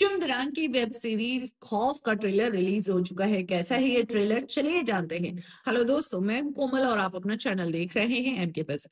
चुंदरान की web series खौफ का ट्रेलर रिलीज हो चुका है। कैसा है ये ट्रेलर, चलिए जानते हैं। हेलो दोस्तों, मैं हूं कोमल और आप अपना चैनल देख रहे हैं एम के पास।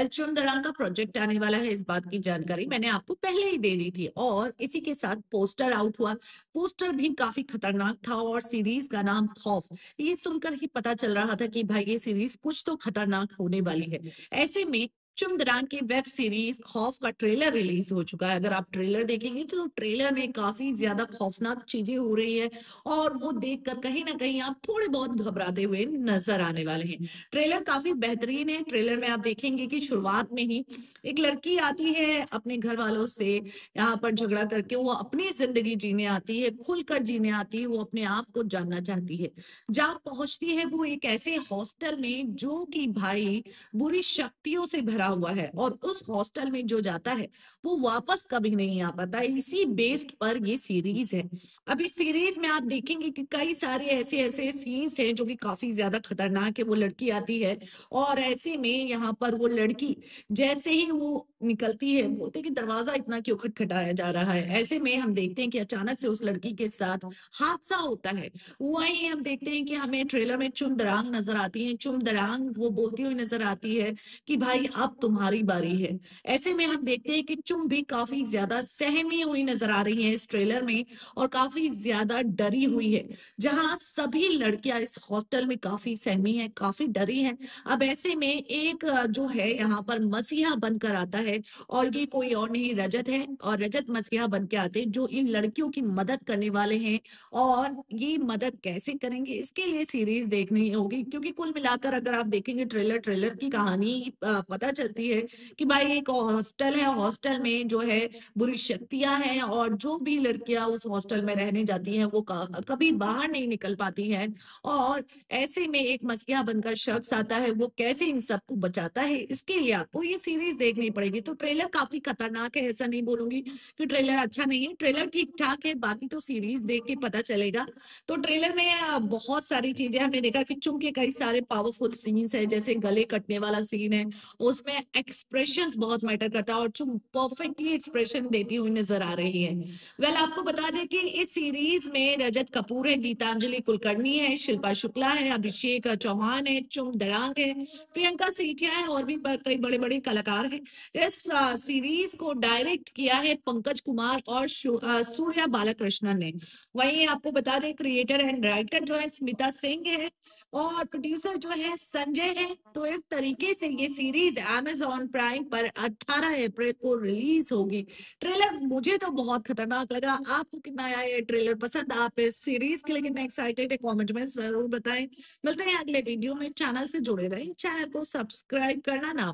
चुंदरान का प्रोजेक्ट आने वाला है, इस बात की जानकारी मैंने आपको पहले ही दे दी थी और इसी के साथ पोस्टर आउट हुआ। पोस्टर भी काफी खतरनाक था और सीरीज का नाम खौफ, ये सुनकर ही पता चल रहा था कि भाई ये सीरीज कुछ तो खतरनाक होने वाली है। ऐसे में चुंदरान की वेब सीरीज खौफ का ट्रेलर रिलीज हो चुका है। अगर आप ट्रेलर देखेंगे तो ट्रेलर में काफी ज्यादा खौफनाक चीजें हो रही है और वो देखकर कहीं ना कहीं आप थोड़े बहुत घबराते हुए नजर आने वाले हैं। ट्रेलर काफी बेहतरीन है। ट्रेलर में आप देखेंगे कि शुरुआत में ही एक लड़की आती है अपने घर वालों से, यहाँ पर झगड़ा करके वो अपनी जिंदगी जीने आती है, खुलकर जीने आती है, वो अपने आप को जानना चाहती है। जहाँ पहुंचती है वो एक ऐसे हॉस्टल में जो कि भाई बुरी शक्तियों से भरा हुआ है और उस हॉस्टल में जो जाता है वो वापस कभी नहीं आ पाता। इसी बेस्ड पर ये सीरीज है। अब इस सीरीज में आप देखेंगे कि कई सारे ऐसे ऐसे सीन्स हैं जो कि काफी ज्यादा खतरनाक है। वो लड़की आती है और ऐसे में यहाँ पर वो लड़की जैसे ही वो निकलती है, बोलते हैं कि दरवाजा इतना क्यों खटखटाया जा रहा है। ऐसे में हम देखते हैं कि अचानक से उस लड़की के साथ हादसा होता है। वहीं हम देखते हैं कि हमें ट्रेलर में चुमदरांग नजर आती है। चुमदरांग वो बोलती हुई नजर आती है कि भाई अब तुम्हारी बारी है। ऐसे में हम देखते हैं कि चुम भी काफी ज्यादा सहमी हुई नजर आ रही है इस ट्रेलर में और काफी ज्यादा डरी हुई है। जहां सभी लड़कियां इस हॉस्टल में काफी सहमी है, काफी डरी है। अब ऐसे में एक जो है यहाँ पर मसीहा बनकर आता है और ये कोई और नहीं रजत है और रजत मसीहा बन के आते हैं जो इन लड़कियों की मदद करने वाले हैं। और ये मदद कैसे करेंगे इसके लिए सीरीज देखनी होगी, क्योंकि कुल मिलाकर अगर आप देखेंगे ट्रेलर ट्रेलर की कहानी पता चलती है कि भाई एक हॉस्टल है, हॉस्टल में जो है बुरी शक्तियां हैं और जो भी लड़कियां उस हॉस्टल में रहने जाती हैं वो कभी बाहर नहीं निकल पाती हैं। और ऐसे में एक मसीहा बनकर शख्स आता है, वो कैसे इन सबको बचाता है इसके लिए आपको ये सीरीज देखनी पड़ेगी। तो ट्रेलर काफी खतरनाक है, ऐसा नहीं बोलूंगी कि ट्रेलर अच्छा नहीं है, ट्रेलर ठीक ठाक है, बाकी तो सीरीज देख के पता चलेगा। तो ट्रेलर में बहुत सारी चीजें हमने देखा कि चुम के कई सारे पावरफुल सीन्स है, जैसे गले कटने वाला सीन है, उसमें एक्सप्रेशंस बहुत मैटर करता है और चुम परफेक्टली एक्सप्रेशन देती हुई नजर आ रही है। आपको बता दें कि इस सीरीज में रजत कपूर है, गीतांजलि कुलकर्णी है, शिल्पा शुक्ला है, अभिषेक चौहान है, चुम दरांग है, प्रियंका सेठिया है और भी कई बड़े बड़े कलाकार हैं। इस सीरीज को डायरेक्ट किया है पंकज कुमार और सूर्या बालाकृष्णन ने। वहीं आपको बता दें क्रिएटर एंड राइटर जो है स्मिता सिंह है और प्रोड्यूसर जो है संजय है। तो इस तरीके से ये सीरीज अमेजॉन प्राइम पर 18 अप्रैल को रिलीज होगी। ट्रेलर मुझे तो बहुत खतरनाक लगा। आपको कितना आया ये ट्रेलर पसंद, आप इस सीरीज के लिए कितने एक्साइटेड है, कमेंट में जरूर बताएं। मिलते हैं अगले वीडियो में। चैनल से जुड़े रहें, चैनल को सब्सक्राइब करना ना